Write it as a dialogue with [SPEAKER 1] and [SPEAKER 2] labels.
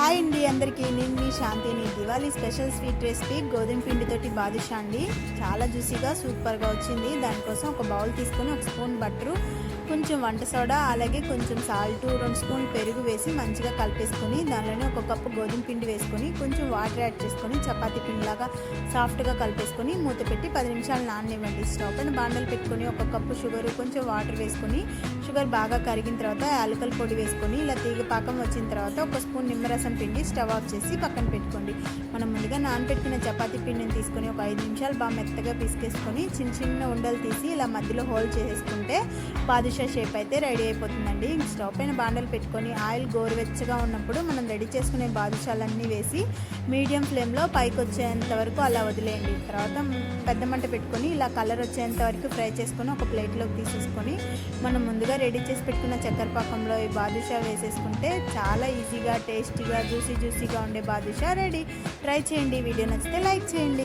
[SPEAKER 1] Hi అండి అందరికీ, నేను మీ శాంతిని. దివాళీ స్పెషల్ స్వీట్ రెసిపీ గోధుమ పిండితోటి బాదుషా అండి. చాలా జ్యూసీగా సూపర్గా వచ్చింది. దానికోసం ఒక బౌల్ తీసుకొని ఒక స్పూన్ బట్టరు, కొంచెం వంట సోడా, అలాగే కొంచెం సాల్ట్, 2 స్పూన్లు పెరుగు వేసి మంచిగా కలిపేసుకొని దానిలోనే ఒక కప్పు గోధుమ పిండి వేసుకొని కొంచెం వాటర్ యాడ్ చేసుకొని చపాతీ పిండిలాగా సాఫ్ట్గా కలిపేసుకొని మూత పెట్టి 10 నిమిషాలు నాననివ్వండి. స్టవ్ పైన బాండలు పెట్టుకొని ఒక కప్పు షుగర్, కొంచెం వాటర్ వేసుకొని షుగర్ బాగా కరిగిన తర్వాత యాలకుల పొడి వేసుకొని ఇలా తీగ పాకం వచ్చిన తర్వాత ఒక స్పూన్ నిమ్మరసం పిండి స్టవ్ ఆఫ్ చేసి పక్కన పెట్టుకోండి. మనం ముందుగా నానబెట్టుకున్న చపాతీ పిండిని తీసుకొని ఒక 5 నిమిషాలు బాగా మెత్తగా పిసికేసుకొని చిన్న చిన్న ఉండలు తీసి ఇలా మధ్యలో హోల్ చేసుకుంటే బాదుషా షేప్ అయితే రెడీ అయిపోతుందండి. స్టవ్ పైన బాండలు పెట్టుకొని ఆయిల్ గోరువెచ్చగా ఉన్నప్పుడు మనం రెడీ చేసుకునే బాదుషాలన్నీ వేసి మీడియం ఫ్లేమ్లో పైకి వచ్చేంత వరకు అలా వదిలేయండి. తర్వాత పెద్ద మంట పెట్టుకొని ఇలా కలర్ వచ్చేంత వరకు ఫ్రై చేసుకొని ఒక ప్లేట్లోకి తీసేసుకొని మనం ముందుగా రెడీ చేసి పెట్టుకున్న చక్కెర పాకంలో ఈ బాదుషా వేసేసుకుంటే చాలా ఈజీగా, టేస్టీగా, జ్యూసీగా ఉండే బాదుషా రెడీ. ట్రై చేయండి. వీడియో నచ్చితే లైక్ చేయండి.